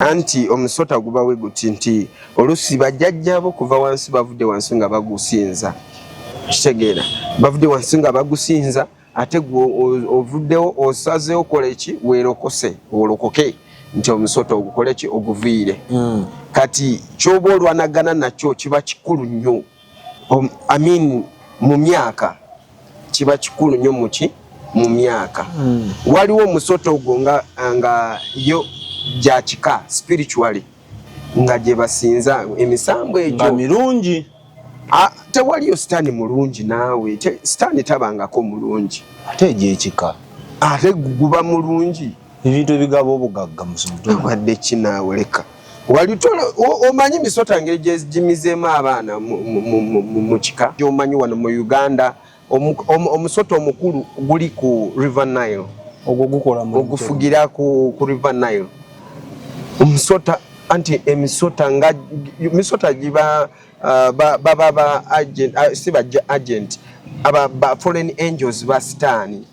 Anti omusota gubawe guti nti olusi bajjajjabo kuva wansi bavudde wansi nga bagusinza. Kitegeera bavudde wansi nga bagusinza ate ovuddewo osazeewo kola eki weerokose olokoke nti omusota ogukole ki oguviire. Kati kyoba olwanagana nakyo kiba kikulu nnyo. Mu myaka kiba kikulu nnyo mu myaka. Waliwo omusota ogwo nga yo jachika spiritually nga je basinza emisambo egyo nga mirungi. Tewaliyo sitaani mulungi naawe sitaani tabangako mulungi ate egyekika ate guba mulungi ebintu ebigaba obugagga musoto wadde kinaawe leka omanyi misota ngeri gyezigimizeemu abaana mu kika gyomanyi wano mu Uganda omusota omukulu guli ku River Nile ogwo gukola mu ogufugira ku River Nile. Omusota anti emisota nga misota giba baba agent siba agent aba foreign angels ba sitaani.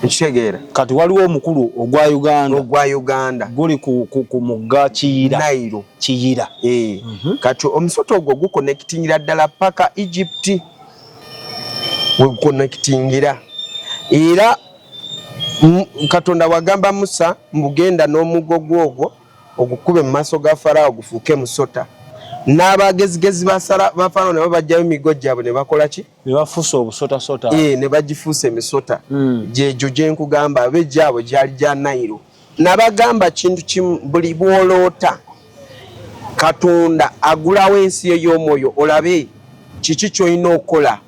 Nchegeera kati waliwo omukulu ogwa Uganda guli ku mugga Kiyira Nairo Kiyira. Kati omusota ogwo guconnectingira ddala paka Egypt we connectingira era Katonda wagamba Musa mbugenda n'omuggo gwogwo ogukube mu maaso ga Farao gufuuke musota. N'abagezigezi ba Farao ne babajjayo emigo gyabwe ne bakola ki? Ne bafuusa obusota. Ne bagifuusa emisota. Gyegyo gye nkugamba ab'egyabwe gyali gya Nairo. Nabagamba kintu kimu buli bw'oloota Katonda agulawo ensi ey'omwoyo olabe kiki ky'olina okukola.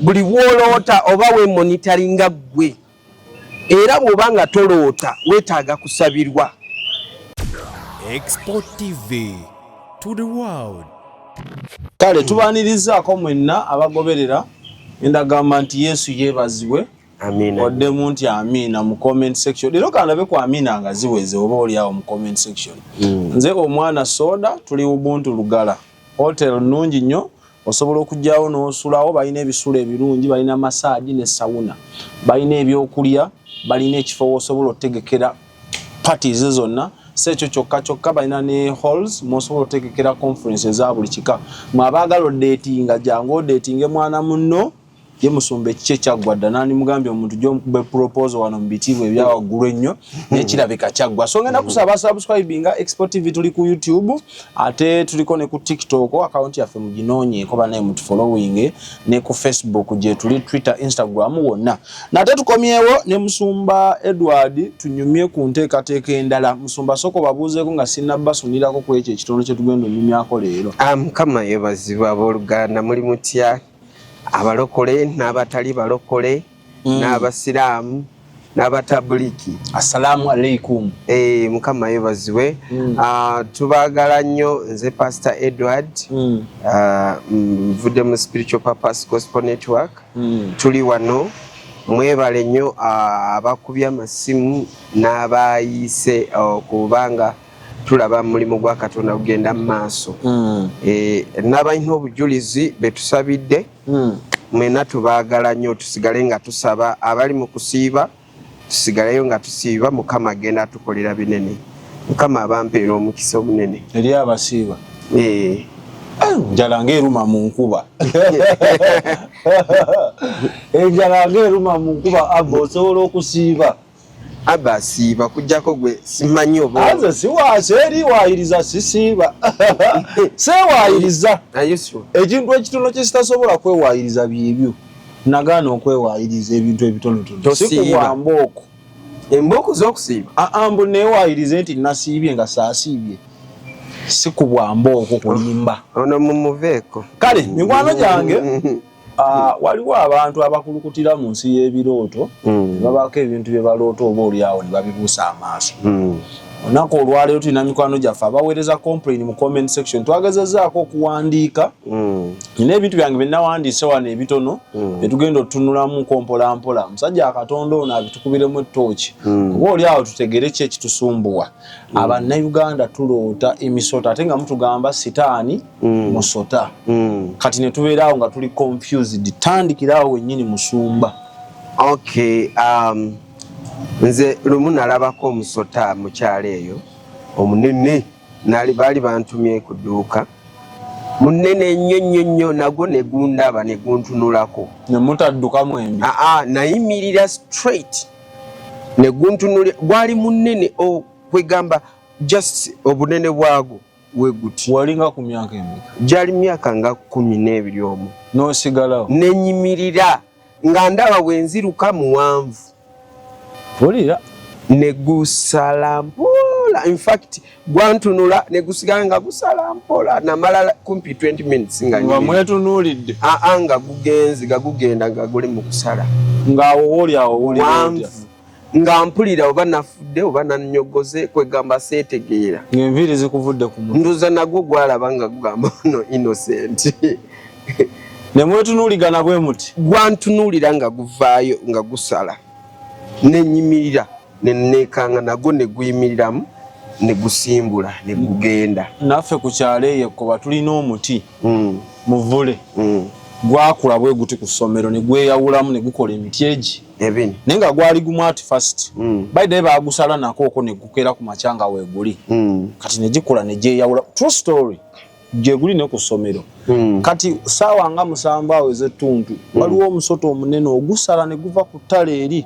Buli bw'oloota oba weemonitaringa ggwe. Era bw'obanga toloota weetaaga kusabirwa. Export TV to the world. Kale tubaanirizaako mwenna abagoberera endagamba nti Yesu yeebazibwe. Amina. Oddemu nti amina mu comment section. Leero kandabe ku amina nga ziweze oba oli awo mu comment section. Nze omwana Soda tuli Ubuntu Lugala. Hotel nnungi nnyo. Osobola okujjawo n'osulawo balina ebisulo ebirungi balina massage ne sauna. Balina ebyokulya balina ekifo osobola otegekera parties zonna. Sekyo kyokka balina ne halls mosobola otegekera conferences za buli kika. Mwabaagala odatinga jangu odatinge mwana munno ye musumba ekice kyaggwadda nani mugambye omuntu gy'omukube proposal wano mu bitiibwa ebyawaggulu ennyo n'ekirabika kyaggwa. So ngenda kusaba subscribinga Export TV tuli ku YouTube ate tuliko ne ku TikTok account yaffe muginoonyeeko banaye mutufollowing ne ku Facebook gye tuli Twitter Instagram wonna. Nate tukomyewo ne Musumba Edward tunyumye ku nteekateeka endala. Musumba soko babuuzeeko nga sinnabasunirako ku ekyo ekitono kye tugenda onyumyako leero. Mukama yeebazibwa abooluganda muli mutya? Abalokole n'abatali balokole n'abasiraamu n'abatabuliki. Assalamu alaikum. Mukama yeebazibwe. Tubaagala nnyo nze Pastor Edward nvudde mu Spiritual Purpose Gospel Network. Tuli wano mwebale nnyo abakubye amasimu n'abayise okubanga tulaba mulimu gwa Katonda kugenda mu maaso. N'abalina obujulizi betusabidde mwena tubaagala nnyo tusigale nga tusaba abali mu kusiiba tusigaleyo nga tusiiba Mukama agenda tukolera binene. Mukama abampeera omukisa omunene eri abasiiba. Njala ng'eruma mu nkuba. Enjala ng'eruma mu nkuba Abba osobola okusiiba. Abba asiiba kujjako gwe simanyi oba. Aze eri waayiriza sisiiba. Seewaayiriza. Ekintu ekitono kye sitasobola kwewaayiriza byebyo. Nagaana okwewaayiriza ebintu ebitonotono. Sikubwa mbooko. Embooko z'okusiiba? Mbu neewaayirize nti nasiibye nga saasiibye. Sikubwa mbooko kulimba. Ono mumuveeko. Kale mikwano gyange waliwo abantu abakulukutira mu nsi y'ebirooto babaako ebintu bye baloota oba oli awo ne babibuusa amaaso. Olunaku olwaleero tulina mikwano gyaffe abaweereza complain mu comment section twagezezzaako okuwandiika. Nina ebintu byange bye nawandiise wano ebitono betugenda otutunulamu mpola mpola. Musajja akatonda ono abitukubiremu ettooki oba oli awo tutegere ki ekitusumbuwa. Abannayuganda tuloota emisota ate nga mutugamba sitaani musota. Kati ne tubeera awo nga tuli confused. Tandikiraawo wennyini Musumba. Okay. Nze lumu nalabako omusota mu kyalo eyo omunene nali bali bantumye ku dduuka munene nnyo nagwo ne gundaba ne guntunulako ne mutaddukamu embi nayimirira straight ne guntunulira gwali munene kwegamba just obunene bwago weguti walinga ku myaka emeka gyali myaka nga 12 omu n'osigalawo nenyimirira nga ndaba wenziruka muwanvu pulira ne gusala mpola in fact gwantunula ne gusigala nga gusala mpola namala kumpi 20 minutes nga mwetunuulidde nga gugenzi gagugenda nga guli mu kusala ng'awo woli nga mpulira oba nafudde oba nanyogoze kwegamba seetegeera ng'enviiri zikuvudde ku mutwe nduza nagwo gwalaba nga gugamba no innocent ne mwetunuuligana bwe muti gwantunuulira nga guvaayo nga gusala nenyimirira nenekanga nagwo ne guyimiriramu ne gusimbula ne gugenda naffe ku kyalo eyo kuba tulina omuti muvule gwakula bwe guti ku ssomero ne gweyawulamu ne gukola emiti egi ebini naye nga gwali gumu at first bayidaye bagusala nako okwo ne gukera ku macyanga weeguli kati ne gikula ne gyeyawula true story gyeguli ne ku ssomero kati saawa nga 7 awo ez'ettuntu waliwo omusota omunene ogusala ne guva ku ttale eri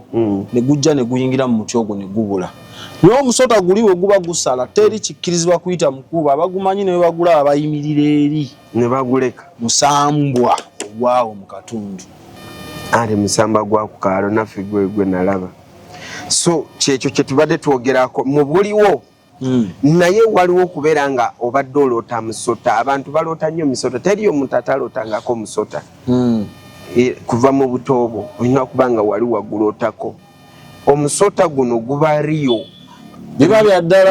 ne gujja ne guyingira mu muti ogwo ne gubula naye omusota guli we guba gusala teri kikkirizibwa kuyita mukuba abagumanyi ne we bagula abayimirira eri ne baguleka musambwa ogwawo mu katundu ali musamba gwa ku kaalo naffe gwe nalaba so kyekyo kye tubadde twogerako mu buliwo naye waliwo okubeera nga obadde oloota musota abantu baloota nnyo misota teri omuntu atalootangako musota kuva mu buto bwo olina okuba nga wali wagulootako omusota guno guba riyo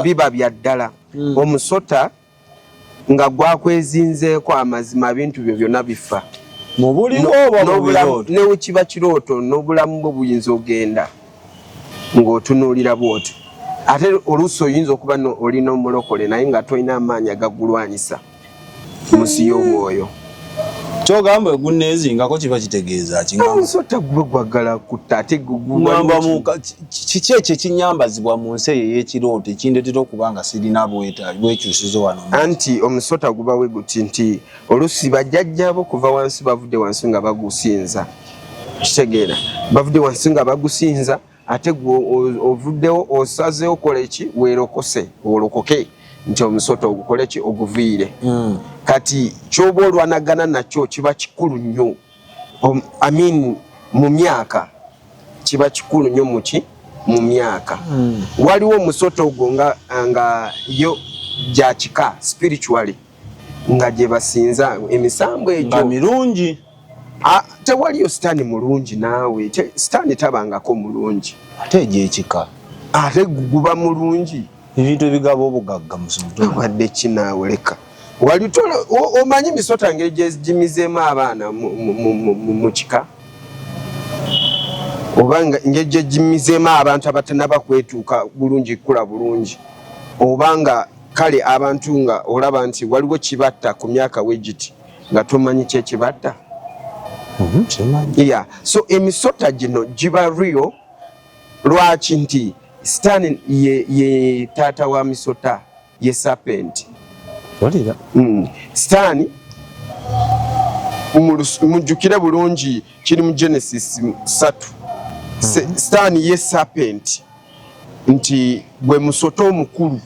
biba bya ddala omusota nga gwakwezinzeeko amazima bintu byo byonna bifa mu buliwo oba mu birooto ne kiba kirooto n'obulamu bwo buyinza ogenda ng'otunuulira bw'otyo ate oluusi oyinza okuba olina omulokole naye nga tolina amaanyi agagulwanyisa musi y'omwoyo kyogamba egunneezingako kiba kitegeeza omusota gwe gwagala kutta ate kiki ekyo ekinyambazibwa mu nsi eyo ey'ekirooto ekindeetera okuba nga sirina bwekyusizo wano anti omusota guba we guti nti oluusi bajjajjabo kuva wansi bavudde wansi nga bagusinza kitegeera bavudde wansi nga bagusinza ate gwe ovuddewo osazeewo kola eki weerokose olokoke nti omusota ogukole ki oguviire kati kyoba olwanagana nakyo kiba kikulu nnyo mu myaka kiba kikulu nnyo mu myaka waliwo omusota ogwo nga yo gyakika spiritually nga gye basinza emisambo egyo mirungi tewaliyo sitaani mulungi naawe sitaani tabangako mulungi ate egyekika ate guba mulungi ebintu ebigaba obugagga wadde kinaawe leka omanyi misota ngeri gyegimizeemu abaana mu kika oba ngeri gyegimizeemu abantu abatanaba kwetuuka bulungi kula bulungi oba nga kale abantu nga olaba nti waliwo kibatta ku myaka wegiti nga tomanyi kyekibatta so emisota gino giba real lwaki nti sitaani ye taata wa misota ye serpent sitaani mujjukire bulungi kiri mu Genesis 3 sitaani ye serpent nti gwe musota omukulu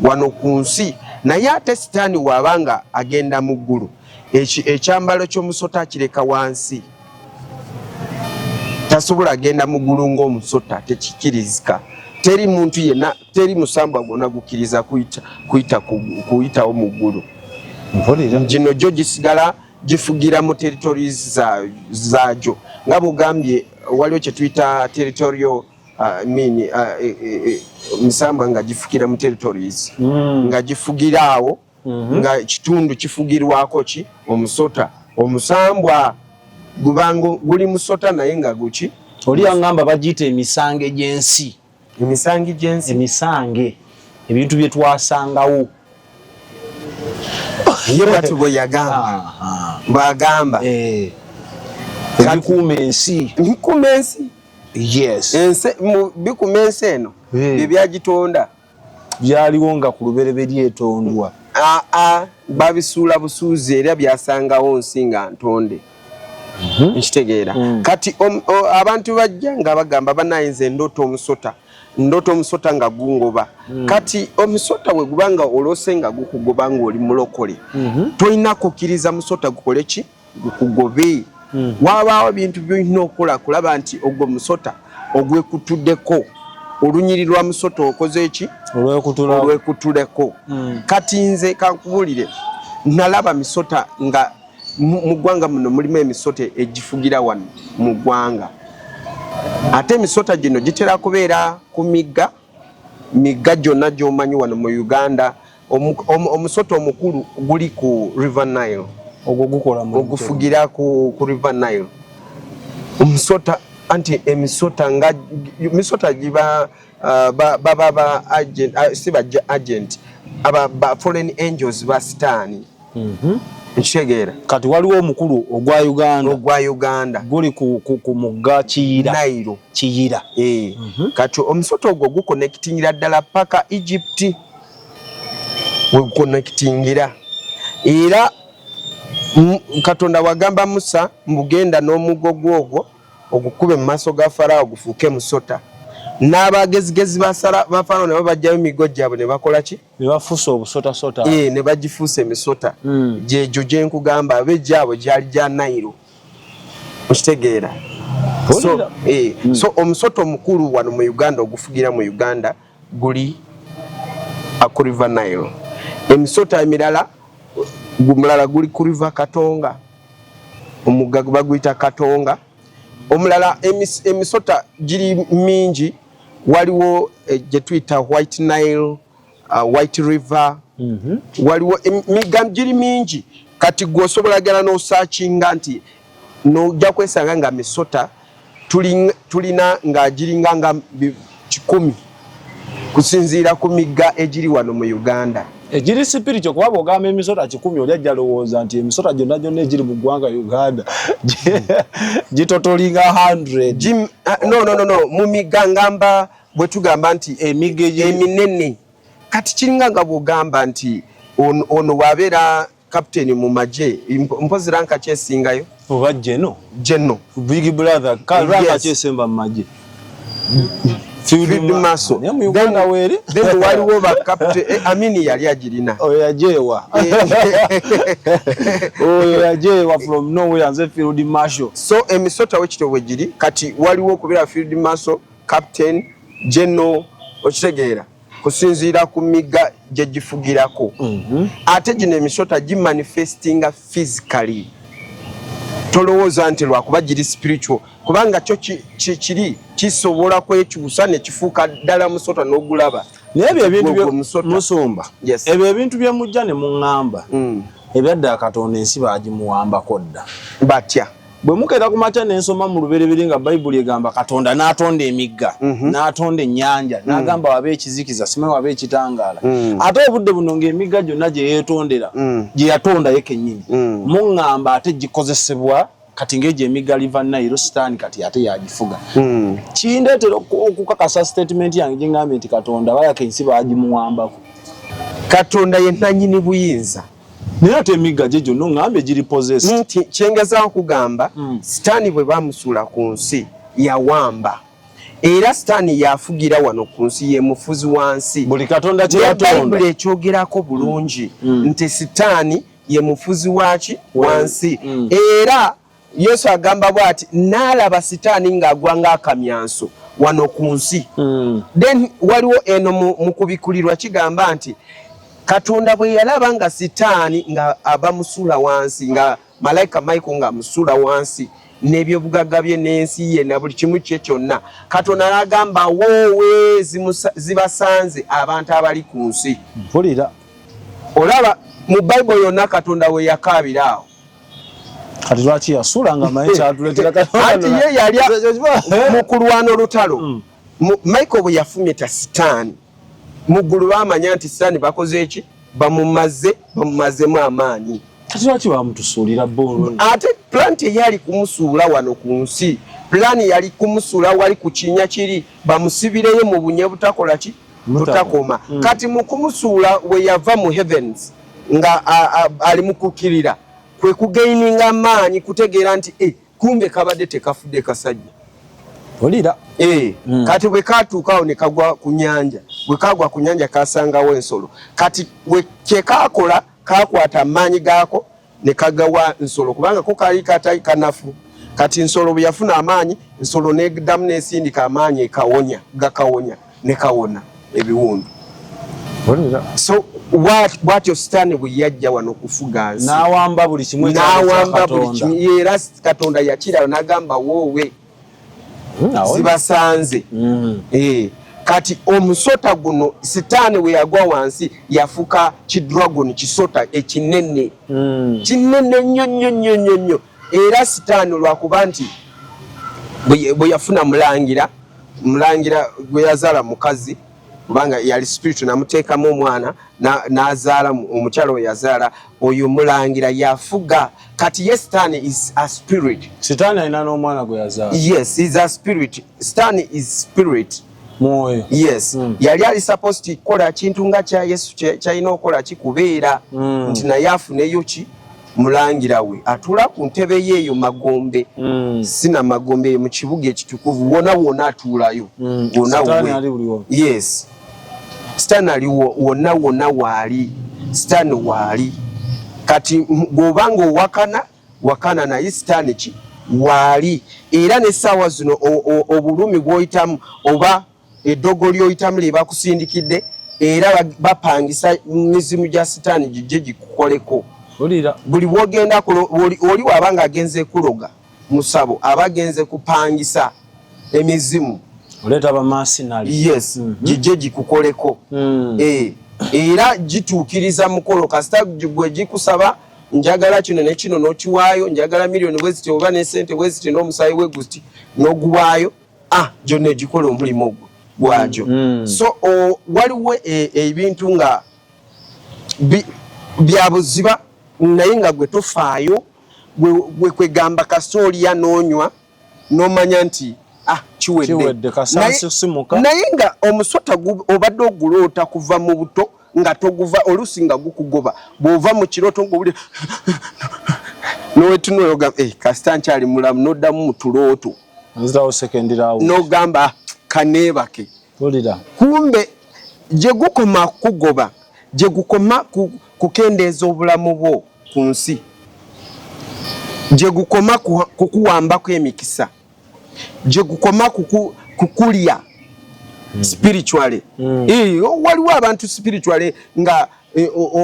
wano ku nsi naye ate sitaani wabanga agenda mu ggulu ekyambalo ky'omusota akireka wansi tasobola agenda mu ggulu ng'omusota tekikirizika teri muntu yenna teri musambwa gwonna gukkiriza kuyitawo mu ggulu gino gyo gisigala gifugira mu territories zaagyo nga bugambye waliwo kye tuyita territorial misambwa nga gifukira mu territories nga gifugira awo nga kitundu kifugirwako ki omusota omusambwa gubanga guli musota naye nga guki oli yangamba bagiyita emisange gy'ensi emisange gy'ensi emisange ebintu bye twasangawo ye bwatu bwe yagamba bwagamba ebikuuma ensi bikuuma ensi yes bikuuma ensi eno bye byagitonda byaliwo nga ku lubereberye etondwa. Babisuula busuuzi era byasangawo nsinga ntonde. Nkitegeera. Kati abantu bajja nga bagamba banayinze ndoto omusota nga gungoba. Kati omusota we gubanga olose nga gukugoba nga oli mulokole. Toyina kukkiriza musota gukole ki? Gukugobe. Wabaawo ebintu by'olina okukola kulaba nti ogwo musota ogwekutuddeko. Olunyiri lwa musota okoze eki? Olwekutuleko. Kati nze kankubulire nalaba misota nga mu ggwanga muno mulimu emisota egifugira wano mu ggwanga. Ate emisota gino gitera kubeera ku migga gyonna gy'omanyi wano mu Uganda. Omusota omukulu guli ku River Nile. Ogwo gukola mu ogufugira ku River Nile. Omusota anti emisota nga misota giba baba agent siba agent aba foreign angels ba sitani. Nshegera kati waliwo omukulu ogwa Uganda guli ku mugga Kiyira. Kati omusota ogwo guconnectingira ddala paka Egypt. We connectingira era Katonda wagamba Musa mbugenda n'omuggo gwogwo ogukube mu maaso ga Farao gufuuke musota. N'abagezigezi ba Farao nabo bajjayo emigo gyabwe ne bakola ki? Ne bafuusa obusota. Ne bagifuusa emisota. Gyejo gye nkugamba ab'egyabwe gyali gya Nairo. Okitegeera. So omusota omukulu wano mu Uganda ogufugira mu Uganda guli ku River Nile. Emisota emirala gumulala guli ku River Katonga. Omugga baguyita Katonga. Omulala emisota giri mingi waliwo gye tuyita White Nile, White River. Waliwo emigga giri mingi kati gwosobola gala n'osaakinga nti nojja kwesanga nga misota tulina nga giringa nga 10 kusinziira ku migga egiri wano mu Uganda. Ejiri spiritual kuba bogamba emisota 10 olyajja lowooza nti emisota gyonna egiri mu ggwanga Uganda gitotolinga 100. No. Mu migga ngamba bwe tugamba nti emigga eminene kati kiringa nga bwogamba nti ono wabeera captain mu magye mpozi ranka kyesingayo oba General Big Brother ranka kyesemba mu magye. Field Muscle. Then waliwo ba captain Amini yali agirina. Yajewa from nowhere anze Field Marshal. So emisota wekito wegiri kati waliwo kubira Field Marshal, Captain, General okitegeera kusinziira ku migga gye gifugirako. Ate gino emisota gimanifestinga physically. Tolowooza nti lwakuba giri spiritual kubanga kyo kiri kisobola kwekyusa ne kifuuka ddala musota n'ogulaba. Naye ebyo ebintu Musumba ebyo ebintu bye mujja ne muŋŋamba ebyadda Katonda ensi baagimuwambako dda batya. Bwe mukeera ku makya n'ensoma mu lubereberye nga Bayibuli egamba Katonda n'atonda emigga n'atonda ennyanja n'agamba wabe ekizikiza simanyi wabe ekitangaala. Ate obudde buno ng'emigga gyonna gye yeetondera gye yatonda ye kennyini muŋŋamba ate gikozesebwa kati ng'egyo emigga River Nile Sitaani kati ate yagifuga. Kindeetera okukakasa statement yange gye ngambye nti Katonda bayaka ensi baagimuwambako. Katonda ye nannyini buyinza. Naye ate emigga gye gyonna oŋŋambe giri possessed. Kyengezaawo kugamba Sitaani bwe bamusuula ku nsi yawamba. Era Sitaani yafugira wano ku nsi ye mufuzi wansi. Buli Katonda kye yatonda. Bayibuli ekyogerako bulungi nti Sitaani ye mufuzi waki wansi. Era Yesu agamba bw'ati n'alaba Sitaani ng'agwa ng'akamyanso wano ku nsi. Then waliwo eno mu kubikulirwa kigamba nti Katonda bwe yalaba nga Sitaani nga abamusula wansi nga malayika Michael nga amusula wansi n'ebyobugagga bye n'ensi ye na buli kimu kye kyonna Katonda n'agamba woowe zibasanze abantu abali ku nsi. Mpulira olaba mu Bayibuli yonna Katonda we yakaabira awo. Kati lwaki yasula nga maye kyatuleetera Katonda anti ye yali mu kulwana olutalo Michael bwe yafumita Sitaani mu ggulu baamanya nti Sitaani bakoze eki bamumazemu amaanyi. Kati lwaki bamutusuulira boolo? Ate planti eyali kumusuula wano ku nsi pulaani yali kumusuula wali ku kinnya kiri bamusibireyo mu bunye butakola ki tutakoma kati mukumusuula we yava mu heavens nga ali mukukirira kwe kugaininga amaanyi kutegeera nti kumbe kabadde tekafudde kasajja olira kati bwe katuukaawo ne kagwa ku nyanja bwe kagwa ku nyanja kasangawo ensolo kati bwe kyekakola kakwata amaanyi gaako ne kagawa nsolo kubanga ko kaali katayi kanafu kati nsolo bwe yafuna amaanyi nsolo neddamu n'esindika amaanyi gakawonya ne kawona ebiwundu so bwatyo sitaani bwe yajja wano kufuga nsi n'awamba buli kimu era katonda yakirayo n'agamba woowe zibasanze kati omusota guno sitaani we yagwa wansi yafuka kidragon kisota ekinene kinene nnyo era sitaani lwakuba nti bwe yafuna mulangira gwe yazaala mukazi kubanga yali spirit namuteekamu omwana n'azaala omukyalo we yazaala oyo mulangira yafuga kati ye sitaani is a spirit. Sitaani alina n'omwana gwe yazaala. Yes, is a spirit. Sitaani is spirit. Mwoyo. Yes. Yali ali supposed kukola kintu nga kya Yesu kyalina okukola kikubeera nti naye afuneyo ki mulangira we atula ku ntebe yeeyo Magombe sina Magombe mu kibuga ekitukuvu wona atuulayo wona. Yes. Sitaani aliwo wona waali Sitaani waali kati gobanga wakana naye Sitaani ki waali era n'essaawa zino obulumi bw'oyitamu oba eddogo lyoyitamu lye bakusindikidde era bapangisa mizimu gya Sitaani gijje gikukoleko buli bwogenda oli wabanga agenze kuloga musabo aba agenze kupangisa emizimu oleta bamasinali. Yes, gijje gikukoleko era gituukiriza mukolo kasita gwe gikusaba njagala kino ne kino n'okiwaayo njagala miliyoni bweziti oba n'esente bweziti n'omusaayi w'egusti n'oguwaayo gyonna egikola omulimu gwagyo. So waliwo ebintu nga bya buziba naye nga gwe tofaayo gwe kwegamba kasooliya n'onywa n'omanya nti kiwedde naye nga omusota obadde oguloota kuva mu buto nga toguva olusi nga gukugoba bw'ova mu kiroto ng'owulira n'owetunoyoga kasita nkyali mulamu n'oddamu mu tulooto n'ogamba kaneebake kumbe gye gukoma kugoba gye gukoma kukendeeza obulamu bwo ku nsi gye gukoma kukuwambako emikisa gye gukoma kukulya spiritually. Waliwo abantu spiritually nga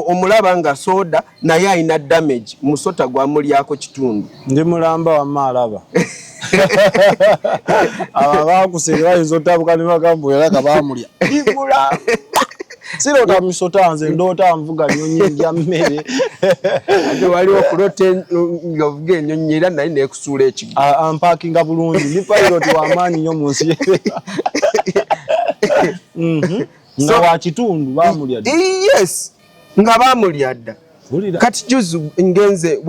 omulaba nga soda naye alina damage musota gwamulyako kitundu ndi mulamba wamaalaba abakusere bayinza otabuka ne bagamba era kabamulya ndimulamba sirota misota nze ndota nvuga nnyonyi ndya mmere ate waliwo kulote nga ovuga ennyonyi era naye neekusuula ekigo ampakinga bulungi ndi pilot w'amaanyi nnyo mu nsi nga wakitundu bamulya dda. Yes, nga bamulya dda. Kati juzi ngenze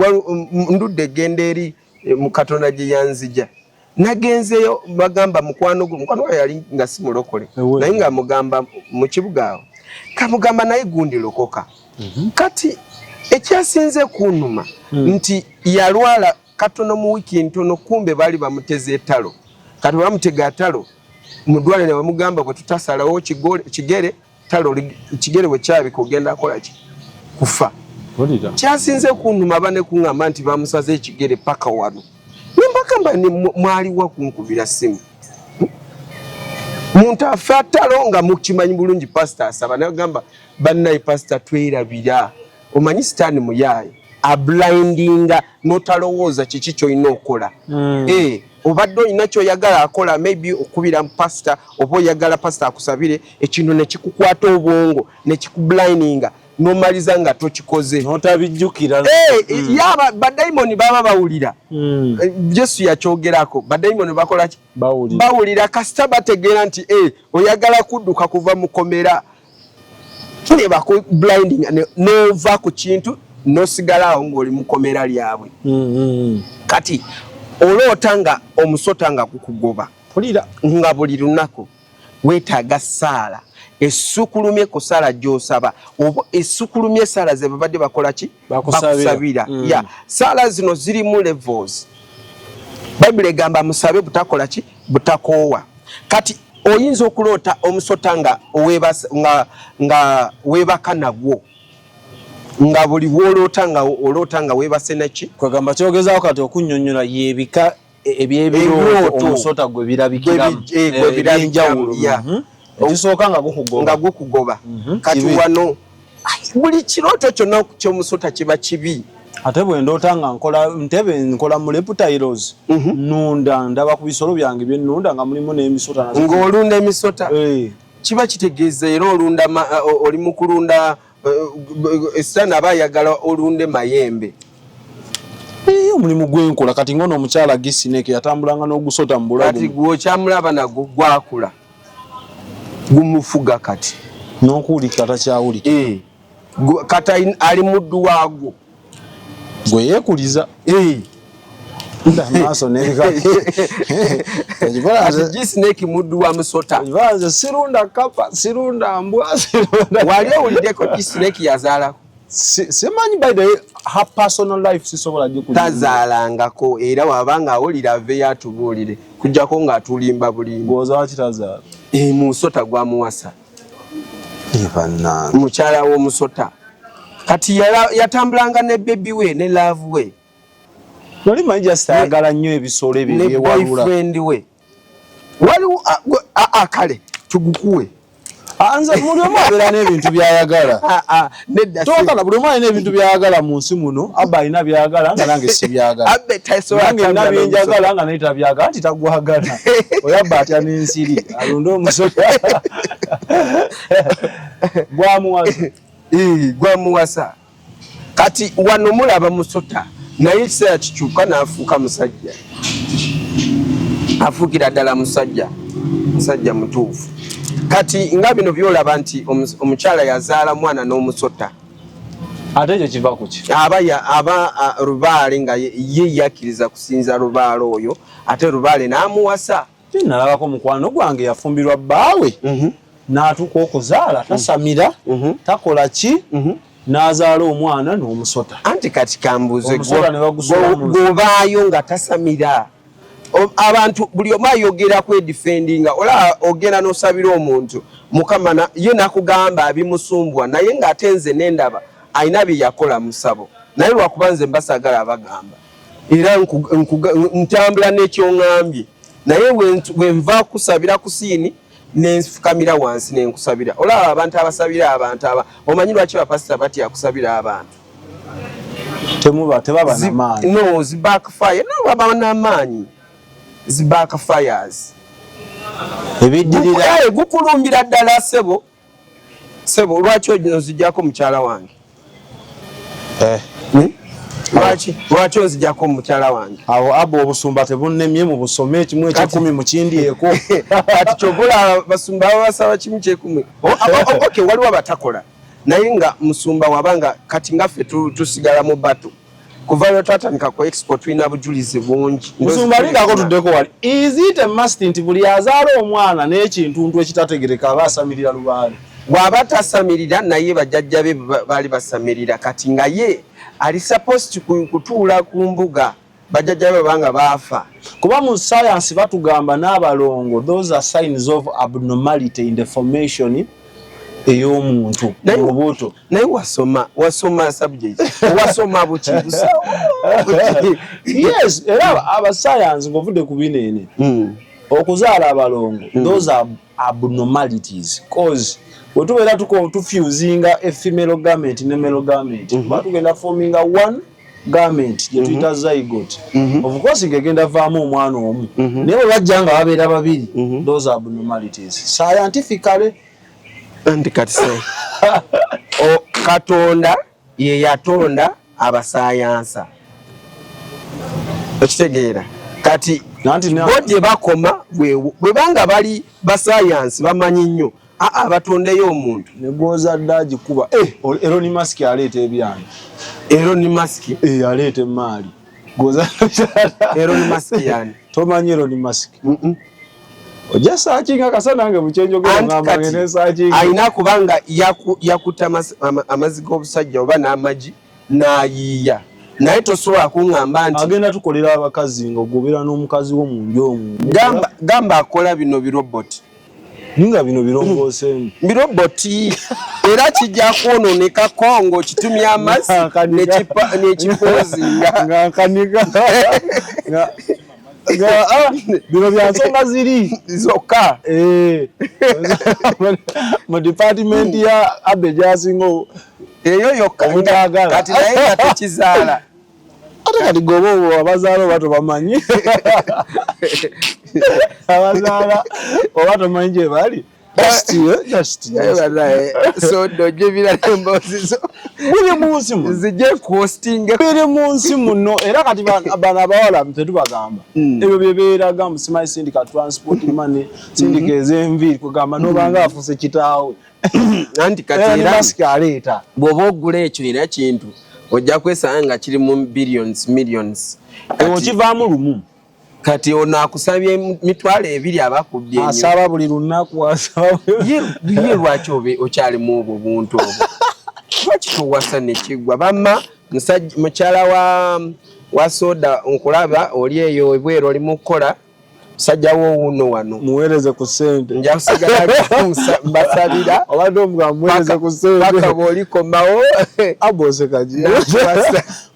ndudde genda eri mu Katonda gye yanzija nagenzeyo bagamba mukwano we yali nga si mulokole naye nga mugamba mu kibuga awo kamugamba naye gundi lokoka. Kati ekyasinze kunuma nti yalwala katono mu wiki ntono kumbe bali bamuteze ettalo kati bamutega attalo mudwale ne bamugamba bwe tutasalawo kigere talo kigere bwe kyabi kugenda akola ki kufa. Kyasinze kunuma bane kuŋŋamba nti bamusaze ekigere paka wano nimbagamba ni mwaliwa kunkubira simu muntu afa attalo nga mukimanyi bulungi pastor asaba nagamba bannaye pastor twerabira omanyi Sitaani muyaaye ablindinga notalowooza kiki kyolina okola. Obadde olina kyoyagala akola maybe okubira pastor oba oyagala pastor akusabire ekintu ne kikukwata obwongo ne kikublindinga nomaliza nga tokikoze notabijjukira. Yaba badaimoni baba bawulira Yesu yakyogerako badaimoni bakola ki bawulira kasita bategeera nti oyagala kudduka kuva mu komera ne bako blinding nova ku kintu nosigala awo ng'oli mu komera lyabwe. Kati oloota nga omusota nga gukugoba nga buli lunaku weetaaga ssaala essukulumye ku ssala gy'osaba oba essukulumye ssala ze babadde bakola ki bakusabira ya ssala zino zirimu levels. Bayibuli egamba musabe butakola ki butakoowa. Kati oyinza okuloota omusota nga weebaka nagwo nga buli bw'oloota nga weebase neki kwegamba kyogezaako kati okunnyonnyola yebika ebyebirooto omusota gwe birabikiramu ebyenjawulo ekisooka nga gukugoba kati wano buli kirooto kyonna ky'omusota kiba kibi. Ate bwe ndoota nga nkola mu reptiles nunda ndaba ku bisolo byange bye nunda nga mulimu n'emisota nazo ng'olunda emisota kiba kitegeeza era olunda oli mu kulunda essana aba ayagala olunde mayembe. Omulimu gwenkola kati ngono omukyala Gisineke yatambulanga n'ogusota mu bulago kati gwokyamulaba nagwo gwakula gumufuga kati n'okuwulika takyawulika kati ali muddu waagwo gwe yeekuliza maaso Gisineke muddu wa musota nze sirunda kapa sirunda mbwa wali owuliddeko Gisineke yazaalako simanyi by the way her personal life sisobola gikuliza tazaalangako era wabanga awulira ave yatubuulire kujjako ng'atulimba bulimba gwoza waki tazaala musota gwamuwasa mukyala w'omusota kati yatambulanga ne bebi we ne love we wali manyi just ayagala nnyo ebisolo ebyo ebyewalula boyfriend we waliwo kale tugukuwe nze buli omu abeera n'ebintu byayagala tokala buli omu alina ebintu byayagala mu nsi muno abba alina byayagala nga nange sibyagala nange nina byenjagala nga naye tabyagala nti tagwagala oyo abba atya n'ensiri alonde omusota gwamuwasa kati wano mulaba musota naye ekiseera kikyuka n'afuuka musajja afuukira ddala musajja mutuufu. Kati nga bino byolaba nti omukyala yazaala mwana n'omusota ate ekyo kiva ku ki aba Lubaale nga ye yakkiriza kusinza Lubaale oyo ate Lubaale n'amuwasa. Nalabako mukwano gwange yafumbirwa bbaawe n'atuuka okuzaala tasamira takola ki n'azaala omwana n'omusota. Anti kati kambuuze gw'obaayo nga tasamira abantu buli omu ayogera kwedifendinga ola ogenda n'osabira omuntu mukama ye nakugamba abimusumbwa naye ng'ate nze n'endaba alina bye yakola musabo naye lwakuba nze mbasagala abagamba era ntambula n'ekyoŋŋambye naye wenva kusabira ku siini nenfukamira wansi nenkusabira olaba abantu abasabira abantu omanyi lwaki bapasita batya kusabira abantu tebaba n'amaanyi no zibackfire no baba n'amaanyi zibackfires ebiddirira gukulumbira ddala sebo lwaki ozijjako mukyala wange lwaki onzijjako mukyala wange awo abo obusumba tebunnemye mu busome kimu ekyekumi mu kindyeko kati kyobula basumba babasaba kimu kyekumi okay waliwo abatakola naye nga musumba wabanga kati ngaffe tusigala mu bato kuva lwe twatandika ku expo tulina bujulizi bungi musumba alingako tuddeko wali is it a must nti buli azaala omwana n'ekintuntu ekitategereka aba asamirira Lubaale bw'aba tasamirira naye bajjajja be baali basamirira kati nga ye ali supposed kutuula ku mbuga bajjajja be banga baafa kuba mu science batugamba n'abalongo those are signs of abnormality in the formation ey'omuntu obuto naye wasoma subject wasoma bukibusa yes era abasayansi ng'ovudde ku bineene okuzaala abalongo those are abnormalities cause bwe tubeera tufusinga a female garment ne male garment batugenda forminga one garment gye tuyita zygote of course ng'egenda vaamu omwana omu naye bwe bajja nga babeera babiri those are abnormalities scientifically anti kati Katonda ye yatonda abasayansa okitegeera kati bo gye bakoma bwe banga bali basayansi bamanyi nnyo batondeyo omuntu negwoza dda agikuba Elon Musk aleeta ebyanyi Elon Musk aleeta emaali Elon Musk yani tomanyi Elon Musk Oja searching kasana nange muchenjogera ngamba ngene searching. Aina kubanga yakuta amazzi g'obusajja oba n'amagi n'ayiiya. Naye tosobola kuŋŋamba nti agenda tukolera abakazi ng'ogobera n'omukazi wo mu nju omwo. Gamba akola bino biroboti. Ninga bino birongooseemu. Biroboti era kijja kwonooneka Kongo kitumya amazzi n'ekipoozinga. Nga kanika. Bino bya nsonga ziri zokka. Mu department ya Abe Jasingo eyo yokka kati naye nga tekizaala. Ate kati gobo abazaala oba tobamanyi. Abazaala oba tomanyi gye bali. Just. So doje birala emboozi zo. Buli munsi muno. Zijje kuhostinga. Buli munsi muno. Era kati bana abawala tetubagamba. Ebyo byebeeraga mu Simanyi Syndicate Transport Money, Syndicate ez'enviiri kugamba n'obanga afuse kitaawe. Anti kati era aleeta. Bw'oba ogula ekyo era kintu ojja kwesanga nga kiri mu billions, millions. Okivaamu lumu. Kati ono akusabye mitwalo 2 abakubbye. Asaba buli lunaku asaba. Ye lwaki okyali mu obwo buntu obwo. Lwaki towasa nekigwa bamma mukyala wa soda nkulaba oli eyo ebweru oli mu kukola musajja wo wuno wano. Muweereze ku ssente. Nja kusigala mbasabira. Obadde omuga muweereze ku ssente. Paka bw'olikomawo. Abose kaji.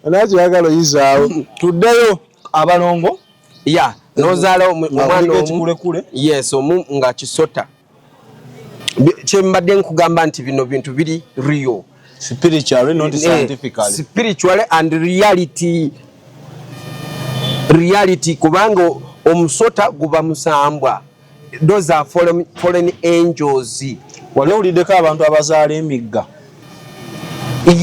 Onaki yagala oyisaawo. Tuddeyo abalongo. Ya, nozaala omwana omu. Yes, omu nga kisota. Kyembadde nkugamba nti bino bintu biri real. Spiritually, not scientifically. Spiritually and reality. Reality kubanga omusota guba musambwa. Those are fallen angels. Wali uliddeko abantu abazaala emigga.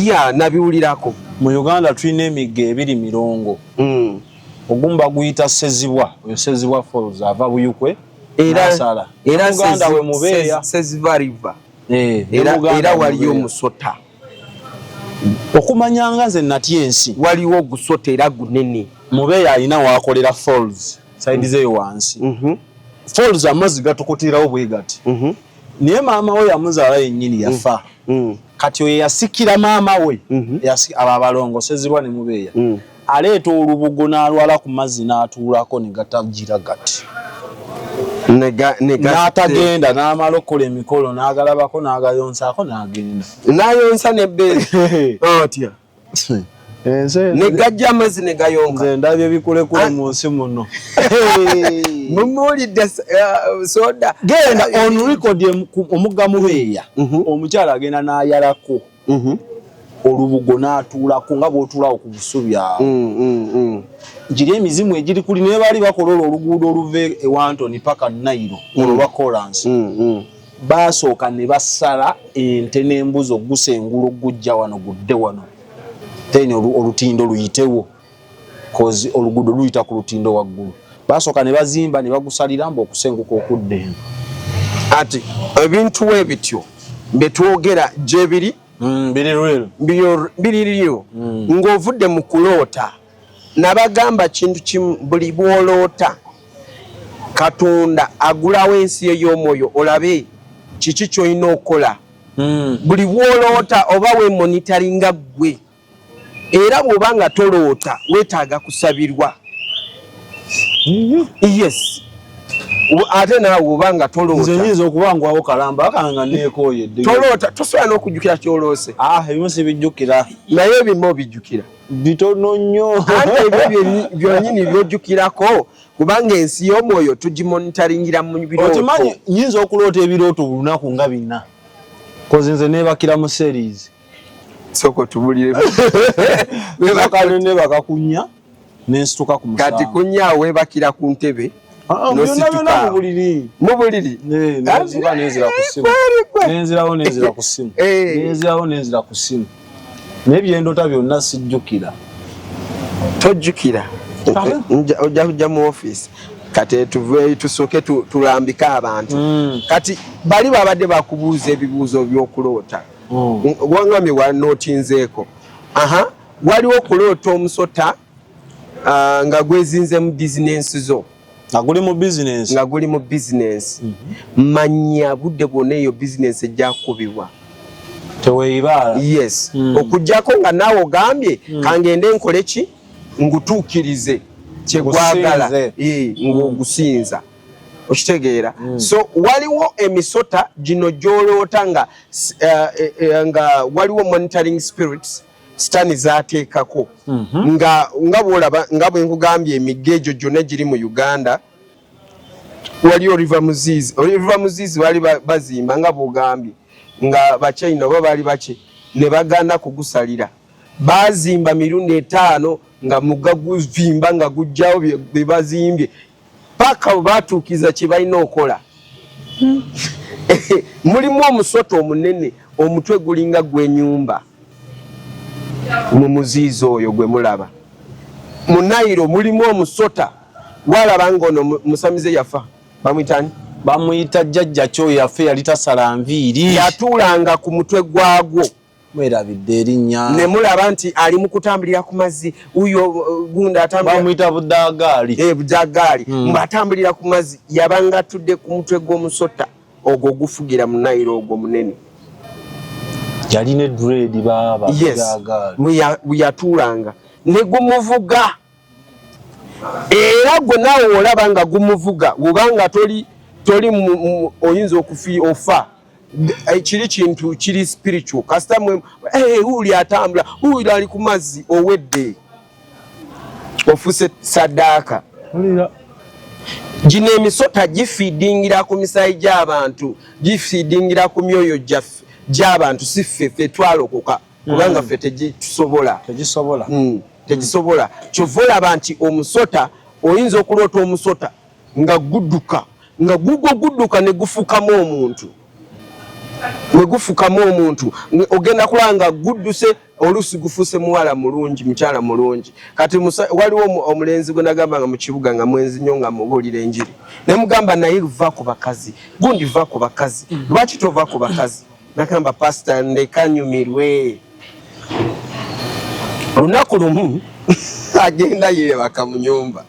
Yeah, nabiwulirako. Mu Uganda tulina emigga 2 mirongo. Ogumba guyita Sezibwa. Oyo Sezibwa Falls ava Buyukwe. Era Uganda we Mubeya. Sezibwa River. Era waliyo musota. Okumanyanga nze natya ensi. Waliwo ogusota era gunene. Mubeya alina wakolera falls. Side zeyo wansi. Falls amazzi gatukutirawo bwe gati. Naye maama we yamuzaala yennyini yafa. Kati oyo yasikira maama we. Abalongo Sezibwa ne Mubeya. Aleeta olubugo n'alwala ku mazzi n'atuulako ne gatagira gati. N'atagenda n'amala okukola emikolo n'agalabako n'agayonsaako n'agenda. N'ayonsa n'ebbeere. Atya. Ne gajja amazzi ne gayonka. Nze ndabye bikulekule mu nsi muno. Mumuwulidde soda. Genda on record omugga Mubeya. Omukyala agenda n'ayalako. Olubugo n'atuulako nga bw'otuulawo ku busubi awo. Giri emizimu egiri kuli naye baali bakola oluguudo oluve e Wantoni paka Nairo olwa Collins. Baasooka ne basala ente n'embuzi ogusengula ogujja wano gudde wano. Then olutindo luyitewo. Cause oluguudo luyita ku lutindo waggulu. Baasooka ne bazimba ne bagusalira mbu okusenguka okudda eno. Ati ebintu ebityo betwogera gye biri biriyo ng'ovudde mu kuloota nabagamba kintu kimu buli bw'oloota Katonda agulawo ensi ey'omwoyo olabe kiki ky'olina okukola buli bw'oloota oba wemonitaringa ggwe era bw'oba nga toloota weetaaga kusabirwa. Yes. Ate naawe oba nga toloota. Nze nyinza okubangwawo kalamba akanga neekooyedde. Toloota tosobola n'okujjukira ky'oloose. Ebimu sibijjukira. Naye ebimu obijjukira. Bitono nnyo. Ate ebyo byonyini by'ojjukirako kubanga ensi y'omwoyo tugimonitaringira mu birooto. Okimanyi nyinza okuloota ebirooto buli lunaku nga 4. Kozi nze neebakira mu series. Soko tubulire. Weebakale neebaka kunnya n'ensituka ku musanvu. Kati kunnya weebakira ku ntebe. Byonna mu buliri. Mu buliri. Nenzira ku ssimu. Nenzirawo ku ssimu. Nenzirawo ku ssimu. Naye byendoota byonna sijjukira. Tojjukira. Ojja kujja mu office. Kati tuveeyo tusooke tulambike abantu. Kati bali babadde bakubuuza ebibuuzo by'okuloota. Wangamye wanootinzeeko. Waliwo okuloota omusota nga gwezinze mu bizinensi zo. nga guli mu business manya budde bwonna eyo business ejjakubibwa teweibala yes okujjako nga naawe ogambye kangende nkole ki ngutuukirize kyegwagala ng'ogusinza okitegeera so waliwo emisota gino gyoloota nga waliwo monitoring spirits sitani zaateekako nga bwolaba nga bwe nkugambye emigga egyo gyonna giri mu Uganda waliyo River Muzizi baali bazimba nga bwogambye nga Bachina oba baali baki ne bagaana kugusalira bazimba mirundi 5 nga mugga guvimba nga gujjawo bye bazimbye paka batuukiza kye balina okola mulimu omusota omunene omutwe gulinga gw'ennyumba mu Muzizi oyo gwe mulaba mu Nairo mulimu omusota walaba ngono musamize yafa bamwitani bamuyita jjajja kyo yafe yali tasala nviiri yatuulanga ku mutwe gwagwo mwerabidde erinnya ne mulaba nti ali mu kutambulira ku mazzi uyo gunda atambulira bamuyita budagaali budagaali atambulira ku mazzi yabanga atudde ku mutwe gw'omusota ogwo gufugira mu Nairo ogwo munene yali ne dread baba budagaali yatuulanga ne gumuvuga era gwe naawe olaba nga gumuvuga wobanga toli oyinza ofa kiri kintu kiri spiritual kasita mwe uli atambula uli ali ku mazzi owedde ofuse saddaaka gino emisota gifeedingira ku misayi gy'abantu gifeedingira ku myoyo gy'abantu si ffe twalokoka kubanga ffe tegisobola kyova olaba nti omusota oyinza okuloota omusota nga gudduka nga gudduka ne gufukamu omuntu ogenda kulanga gudduse olusi gufuse muwala mulungi mukyala mulungi kati waliwo omulenzi gwe nagamba nga mu kibuga nga mwenzi nnyo nga mubuulira enjiri ne mugamba naye va ku bakazi gundi va ku bakazi lwaki tova ku bakazi nagamba pasita ndekanyumirwe lunaku lumu agenda yeebaka mu nyumba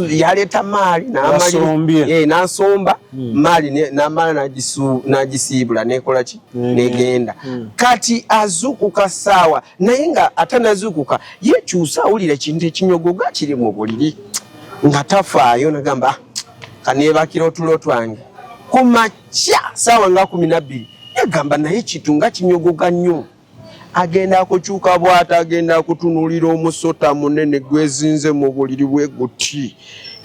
yaleeta maali n'asomba maali n'amala n'agisiibula n'ekola ki n'egenda kati azuukuka ssaawa naye nga atanazuukuka yeekyusa awulira ekintu ekinyogoga kiri mu buliri nga tafaayo nagamba kaneebakira otulo twange ku makya ssaawa nga 12 yagamba naye kitu nga kinyogoga nnyo agenda kukyuka bw'ata agenda kutunulira omusota munene gwezinze mu buliri bwe guti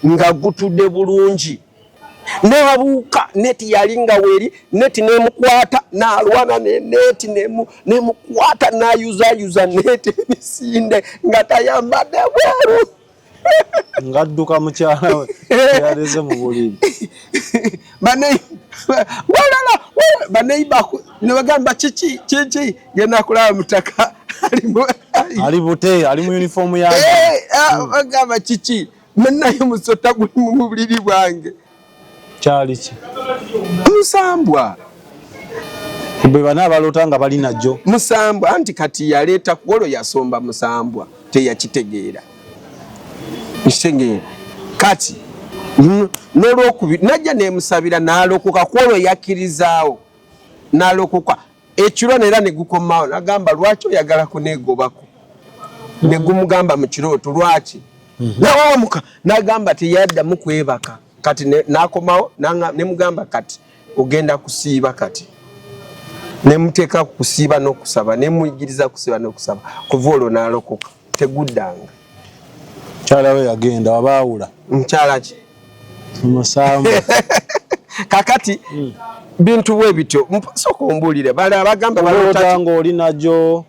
nga gutudde bulungi n'abuuka neti yalinga weri neti nemukwata n'alwana neti nemukwata n'ayuzayuza neti emisinde nga tayambadde bweru ngadduka mukyala we yaleze mu buliri baneiba ne bagamba kiki genda kulaba mutaka ali bute ali mu uniform ya bagamba kiki mennayo musota guli mu buliri bwange kyali ki musambwa bwe bana abalota nga bali najjo musambwa anti kati yaleeta kwolo yasomba musambwa teyakitegeera kati n'olwokubiri najja nemusabira n'alokoka kwolwo yakkirizaawo n'alokoka ekiro neera ne gukomawo nagamba lwaki oyagala kuneegobako ne gumugamba mu kirooto lwaki nawamuka nagamba teyaddamu kwebaka kati n'akomawo nemugamba kati ogenda kusiiba kati nemuteeka kusiiba n'okusaba nemuyigiriza kusiiba n'okusaba kuva olwo n'alokoka teguddanga mukyala we yagenda wabaawula mukyala ki musamba kakati bintu bwe bityo sooka ombuulire bala bagamba balota ng'oli najjo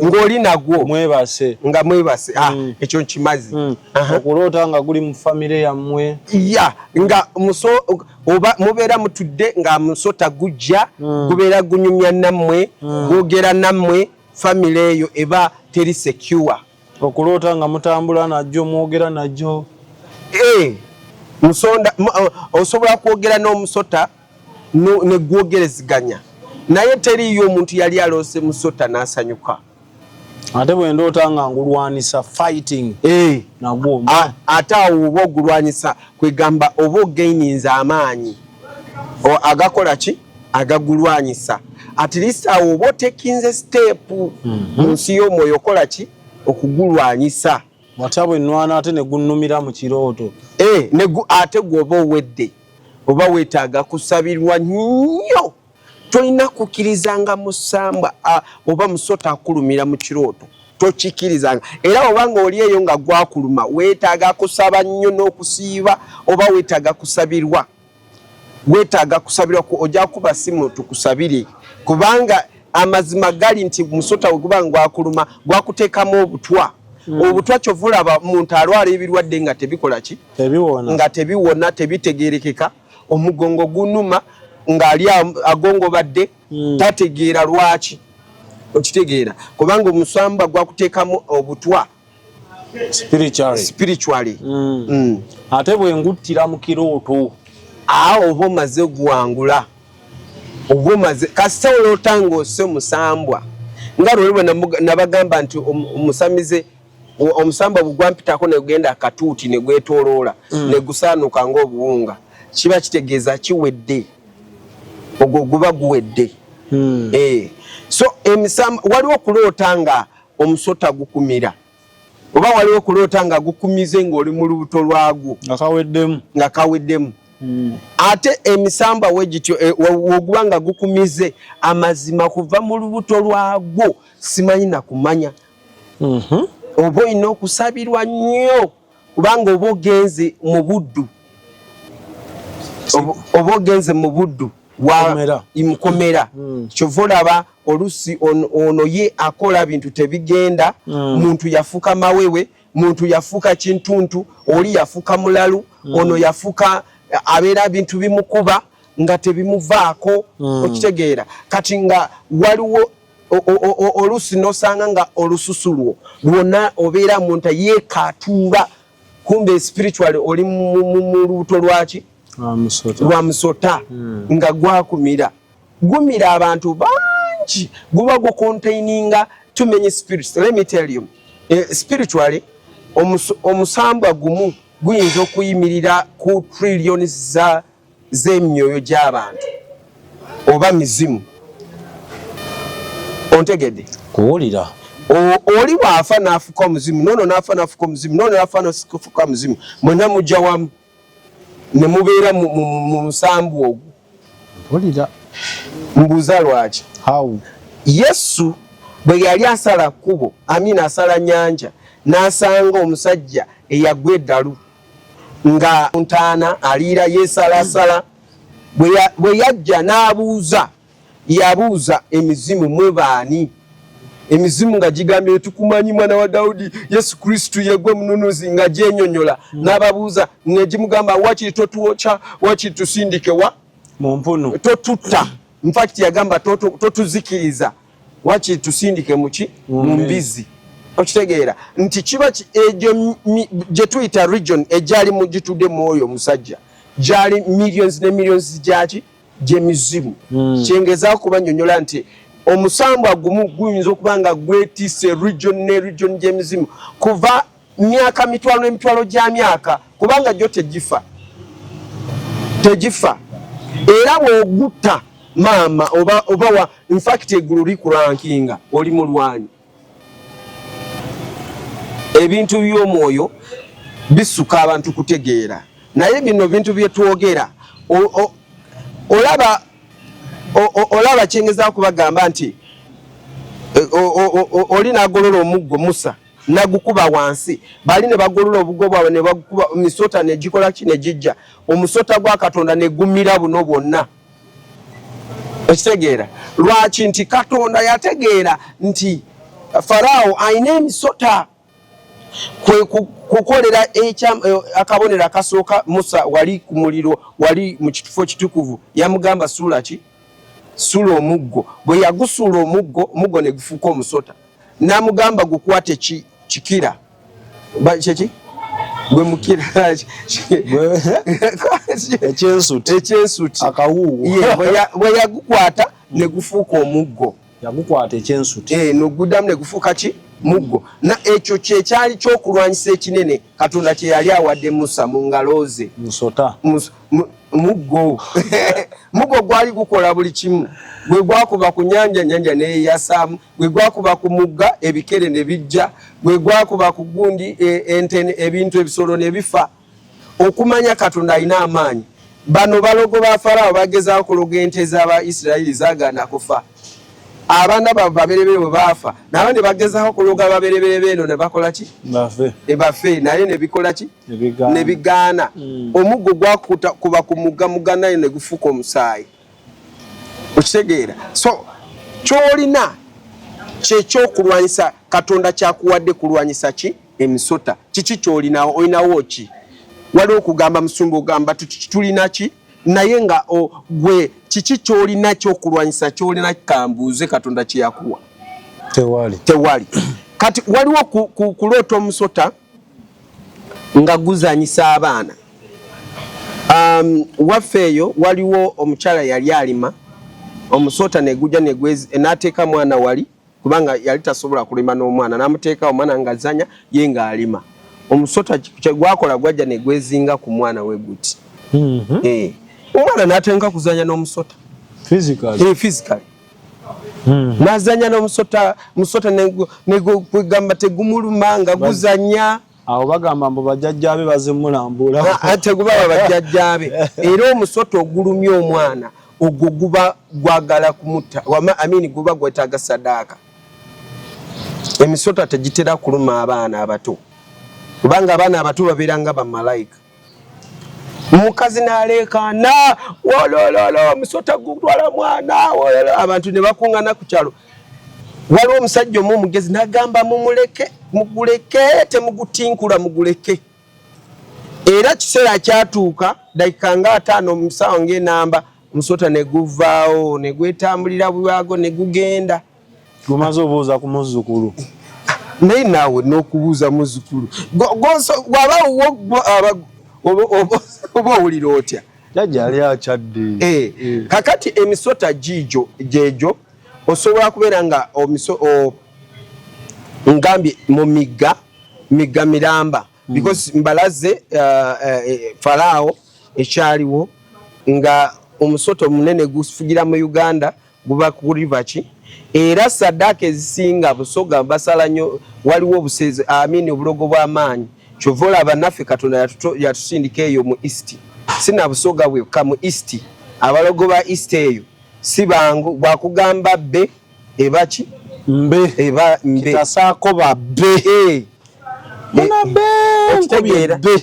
ng'oli nagwo mwebase nga mwebase ekyo nkimazi okuloota nga guli mu famire yammwe nga mubeera mutudde nga musota gujja gubeera gunyumya nammwe gwogera nammwe famire eyo eba teri secure okuloota nga mutambula najjo mwogera najjo musonda osobola kwogera n'omusota ne gwogereziganya naye teriyo omuntu yali aloose musota n'asanyuka ate bwe ndoota nga ngulwanisa fighting nagwo ate awo oba ogulwanyisa kwegamba oba ogaininza amaanyi agakola ki agagulwanyisa at least awo oba otekinze step mu nsi y'omwoyo okola ki okugulwanyisa watya bwe nnwana ate ne gunnumira mu kirooto ate gwoba owedde oba weetaaga kusabirwa nnyo tolina kukkirizanga musambwa oba musota akulumira mu kirooto tokikkirizanga era obanga oli eyo nga gwakuluma weetaaga kusaba nnyo n'okusiiba oba weetaaga kusabirwa ojja kuba simu tukusabire kubanga amazima gali nti musota wegubanga gwakuluma gwakuteekamu obutwa obutwa kyovulaba muntu alwala ebirwadde nga tebikola ki nga tebiwona tebitegeerekeka omugongo gunuma ng'ali agongobadde tategeera lwaki okitegeera kubanga omusamba gwakuteekamu obutwa spiritually ate bwe nguttira mu kirooto awo oba omaze guwangula oba omaze kasita olotanga ose omusambwa nga lwoli bwe nabagamba nti omusamize omusambwa bugwampitako negenda akatuuti negwetooloola negusaanuka ng'obuwunga kiba kitegeeza kiwedde ogwo guba guwedde so emisamba waliwo okuloota nga omusota gukumira oba waliwo okuloota nga gukumize ng'oli mu lubuto lwagwo nga kaweddemu ate emisamba wegityo woguba nga gukumize amazima kuva mu lubuto lwagwo simanyi nakumanya oba olina okusabirwa nnyo kubanga oba ogenze mu buddu mukomera kyova olaba olusi ono ye akola bintu tebigenda muntu yafuuka mawewe muntu yafuuka kintuntu oli yafuuka mulalu ono yafuuka abeera bintu bimukuba nga tebimuvaako okitegeera kati nga waliwo olusi nosanga nga olususu lwo lwonna obeera muntu yeekatuuba kumbe spiritually oli mu lubuto lwaki lwa musota nga gwakumira gumira abantu bangi guba gucontaininga too many spirits. Let me tell you spiritually omusambwa gumu guyinza okuyimirira ku trillions z'emyoyo gy'abantu oba mizimu ontegedde kuwulira oli bw'afa n'afuka omuzimu nono n'afa n'afuka omuzimu nono n'afa n'afuka omuzimu mwenna mujja wamu ne mubeera mu musambwa ogwo mpulira mbuuza lwaki Yesu bwe yali asala kkubo asala nnyanja n'asanga omusajja eyagwa eddalu nga ntaana aliira yeesalasala bwe yajja n'abuuza yabuuza emizimu mwe baani emizimu nga gigambye tukumanyi mwana wa Dawudi Yesu Kristo yegwe mununuzi nga gyenyonyola n'ababuuza ne gimugamba wakiri totuwoca wakiri tusindike wa mu mpunu totutta in fact yagamba totuzikiriza wakiri tusindike muki mu mbizi okitegeera nti kiba egyo gye tuyita region egyali mugitudde mwoyo omusajja gyali millions ne millions gyaki gy'emizimu kyengezaako kubanyonyola nti omusambwa gumu guyinza okuba nga gwetiise region ne region gy'emizimu kuva myaka mitwalo n'emitwalo gya myaka kubanga gyo tegifa era bw'ogutta maama oba wa in fact eggulu likurankinga oli mulwanyi ebintu by'omwoyo bisuka abantu kutegeera naye bino bintu byetwogera olaba kyengezaako kubagamba nti oli n'agolola omuggo Musa nagukuba wansi bali ne bagolola obugo bwabwe ne bagukuba misota ne gikola ki ne gijja omusota gwa Katonda ne gumira buno bwonna okitegeera lwaki nti Katonda yategeera nti Farao ayina emisota kukolera akabonero akasooka Musa wali ku muliro wali mu kifo kitukuvu yamugamba suula ki suula omuggo bwe yagusuula omuggo ne gufuuka omusota n'amugamba gukwate kikira kyeki gwe mukira ekyensuti akawuuwo bwe yagukwata ne gufuuka omuggo yagukwata ekyensuti noguddamu ne gufuuka ki muggo na ekyo kyekyali kyokulwanyisa ekinene Katonda kye yali awadde Musa mu ngalo ze musota muggo muggo gwali gukola buli kimu gwe gwakuba ku nyanja neeyasaamu gwe gwakuba ku mugga ebikere ne bijja gwe gwakuba ku gundi ente ebintu ebisolo ne bifa okumanya Katonda alina amaanyi bano balogo ba Farao bagezaako kuloga ente z'Abaisirayiri zaagaana kufa abaana baberebere bwe baafa n'abandi bagezaako kuloga baberebere beno ne bakola ki bafe naye ne bikola ki ne bigaana omuggo gwakuta kuba ku mugga naye ne gufuka omusaayi okitegeera so kyolina kyekyokulwanyisa Katonda kyakuwadde kulwanyisa ki emisota kiki kyolinawo olinawo ki waliwo okugamba musumba ogamba tulina ki naye nga gwe kiki kyolina kyokulwanyisa kyolina kambuuze Katonda kyeyakuwa tewali kati waliwo kuloota omusota nga guzanyisa abaana waffe eyo waliwo omukyala yali alima omusota negujja n'ateeka mwana wali kubanga yali tasobola kulima n'omwana n'amuteeka omwana ngazanya ye ng'alima omusota kyegwakola gwajja negwezinga ku mwana we guti omwana n'atenga kuzanya n'omusota physically n'azanya n'omusota negamba tegumuluma nga guzanya awo bagamba mbu bajjajjaabe bazimulambula tegubaba bajjajjaabe era omusota ogulumya omwana ogwo guba gwagala kumutta guba gwetaaga sadaaka emisota tegitera kuluma abaana abato kubanga abaana abato babeera nga bamalayika mukazi n'aleekaana wolololo omusota gutwala mwana abantu ne bakuŋŋaana ku kyalo waliwo omusajja omu omugezi n'agamba muguleke temugutinkula muguleke era kiseera kyatuuka dakika nga 5 musawo ng'enamba omusota ne guvaawo ne gwetambulira bwago ne gugenda gumaze obuuza ku muzzukulu naye naawe n'okubuuza muzzukulu oba owulira otya jajja ali akyadde kakati emisota gyejo osobola kubeera nga ngambye mu migga miramba because mbalaze Farao ekyaliwo nga omusota omunene gufugira mu Uganda guba ku river ki era saddaaka ezisinga busoga basala nnyo waliwo obusezi obulogo bw'amaanyi kyova olaba naffe Katonda yatusindika eyo mu east sina busoga bwekka mu east abalogo ba east eyo si bangu bwakugamba bbe eba ki eba mbe kitasaako babbe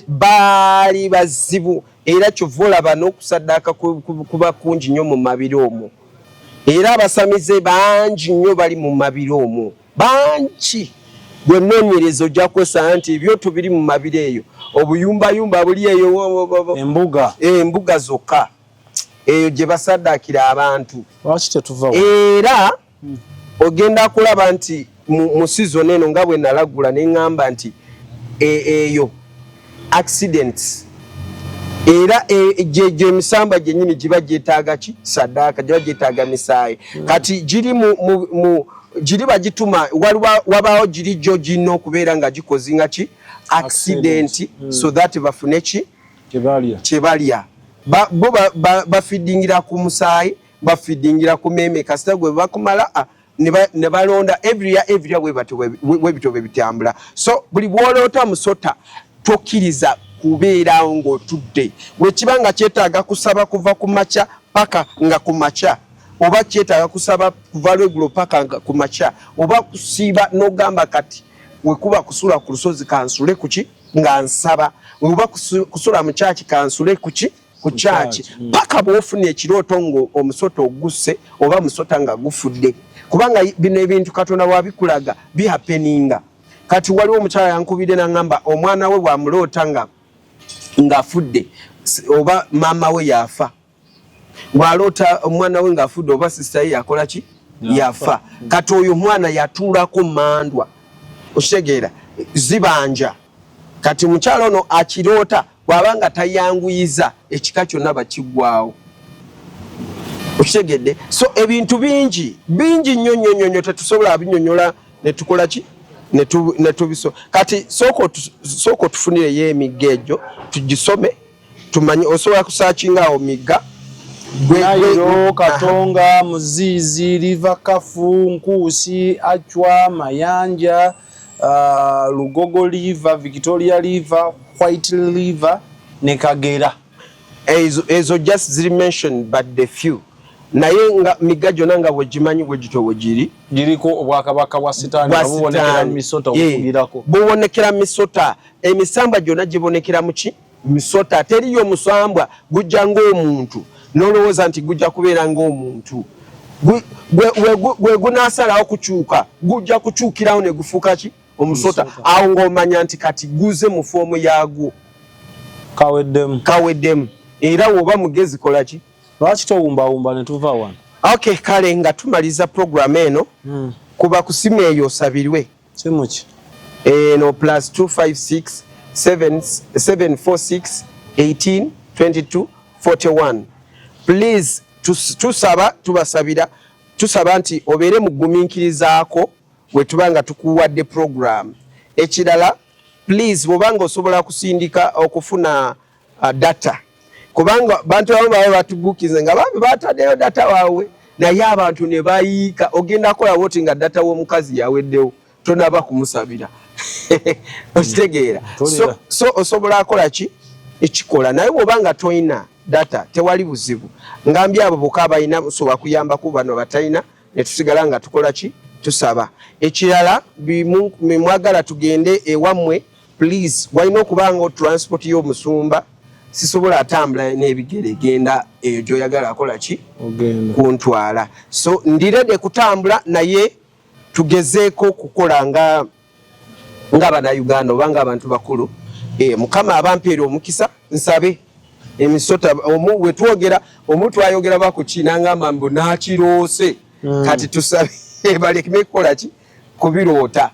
baali bazibu era kyova olaba n'okusaddaaka kuba kungi nnyo mu mabiro omwo era abasamize bangi nnyo bali mu mabiro omwo bangi gwe nnoonyereza ojja kwesanga nti ebyoto biri mu mabiro eyo obuyumbayumba buli eyo embuga zokka eyo gye basaddaakira abantu era ogenda kulaba nti mu season eno nga bwe nalagula ne ŋŋamba nti eyo accidents era gye emisamba gyennyini giba gyetaaga ki saddaaka giba gyetaaga misaayi kati giri bagituma wabaawo giri gyo gino okubeera nga gikozinga ki accident so that bafune ki kyebalya bo bafidingira ku musaayi bafidingira ku meme kasita gwe bakumala ne balonda every year webito bwe bitambula so buli bwoloota musota tokkiriza kubeerawo ng'otudde bwekibanga kyetaaga kusaba kuva ku makya paka nga ku makya oba kyetaaga kusaba kuva lwegulo paka nga ku makya oba kusiiba n'ogamba kati wekuba kusula ku lusozi kansule kuki nga nsaba oba kusula mu kyaki kansule kuki ku kyaki paka bw'ofuna ekirooto ng'omusota ogusse oba musota nga gufudde kubanga bino ebintu Katonda wabikulaga bihapeninga kati waliwo omukyala yankubidde n'aŋŋamba omwana we bw'amuloota ng'afudde oba maama we yafa bw'aloota omwana we ng'afudde oba sisita ye yakola ki yafa kati oyo omwana yatuulako mandwa okitegeera zibanja kati mukyala ono akiroota bw'abanga tayanguyiza ekika kyonna bakiggwawo okitegedde so ebintu bingi nnyo tetusobola abinyonyola ne tukola ki netubiso kati soko tufunire ye emigejo tugisome tumanyi osobola kusaachinga awo miga Nairo, Katonga, Muzizi, River Kafu, Nkusi, Achwa, Mayanja, Lugogo River, Victoria River, White River, ne Kagera. Ezo just mentioned but the few. Naye nga migajo nanga wejimanyi wejito wejiri jiriko obwakabaka bwa Sitaani babonekera Misota okugirako. Bubonekera Misota emisamba gyonna gibonekera muki Misota teriyo musambwa gujja ng'omuntu nolowooza nti gujja kubeera ng'omuntu gwe gunaasalawo kukyuka gujja kukyukirawo ne gufuuka ki omusota awo ng'omanya nti kati guze mu foomu yaagwo kaweddemu era woba mugezi kola ki lwaki towumbawumba ne tuva wano. Okay, kale nga tumaliza program eno kuba ku simu eyo osabirwe simuki no plus 256 746 18 22 41. Please tusaba nti obeere mugumiikirizaako bwe tubanga tukuwadde program. Ekirala please bw'obanga osobola kusindika okufuna data kubanga bantu abo baba batubukize nga babe bataddeyo data wawe naye abantu ne bayiika ogenda kola woti nga data w'omukazi yaweddewo tonaba kumusabira okitegeera so osobola akola ki ekikola naye bw'obanga toyina data tewali buzibu ngambye abo bokka abalina sobola kuyambaku bano batalina ne tusigala nga tukola ki tusaba. Ekirala mwagala tugende ewammwe please walina okubanga transport y'omusumba sisobola atambula n'ebigere genda eyo gy'oyagala akola ki kuntwala so ndirede kutambula naye tugezeeko kukola nga Bannayuganda oba ng'abantu bakulu Mukama abampeera omukisa nsabe emisota wetwogera omuntu ayogera bakuki nangamba mbu nakiroose kati tusabe balekime kukola ki kubiroota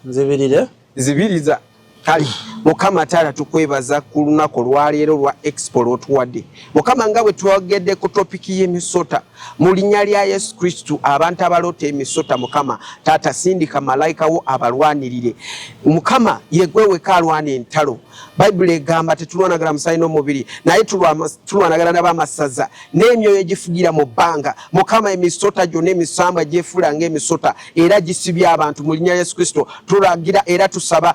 zibiriza kale Mukama Taala tukwebaza ku lunaku lwaleero lwa expo lw'otuwadde Mukama nga bwe twogedde ku topiki y'emisota mu linnya lya Yesu Kristu abantu abaloota emisota Mukama Taata sindika malayika wo abalwanirire Mukama yegwe weka alwana entalo Bayibuli egamba tetulwanagala musaayi n'omubiri naye tulwanagala n'abamasaza n'emyoyo egifugira mu bbanga Mukama emisota gyonna emisamba gyefuula ng'emisota era gisibye abantu mu linnya lya Yesu Kristo tulagira era tusaba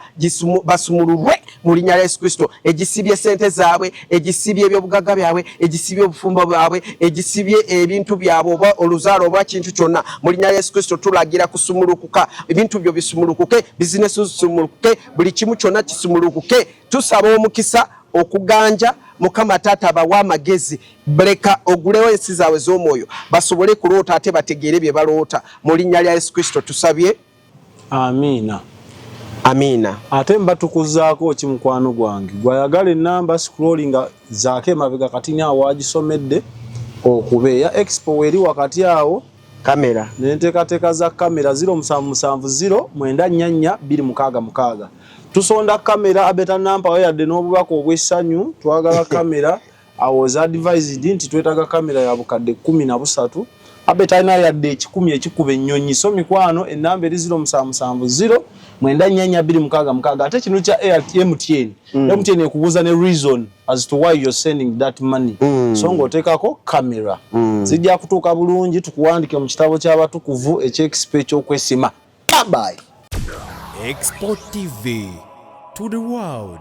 basumululwe mu linnya lya Yesu Kristo egisibye sente zaabwe egisibye ebyobugagga byabwe egisibye obufumbo bwabwe egisibye ebintu byabwe oba oluzaalo oba kintu kyonna mu linnya lya Yesu Kristo tulagira kusumulukuka ebintu byo bisumulukuke bizinesi zisumulukuke buli kimu kyonna kisumulukuke tusaba omukisa okuganja Mukama Taata abawa amagezi leka ogulewo ensi zaabwe z'omwoyo basobole kuloota ate bategeere bye baloota mu linnya lya Yesu Kristo tusabye amiina. Amina. Ate mbatukuzaako ki mukwano gwange gwayagala enamba scrollinga zaake emabega kati naawo agisomedde okubeeya expo weri wakati awo kamera nenteekateeka za kamera 0770944266 tusonda kamera abeta nampa wayadde n'obubaka obw'essanyu twagala kamera awo za advised nti twetaaga kamera ya bukadde 13 abeta alina yadde ekikumi ekikuba ennyonyi so mikwano ennamba eri 0770944266 ate kino kya MTN MTN ekubuuza ne reason as to why you're sending that money so ng'oteekako kamera zijja kutuuka bulungi tukuwandike mu kitabo ky'abatukuvu eky'expo eky'okwesima. Bye. Expo TV to the world.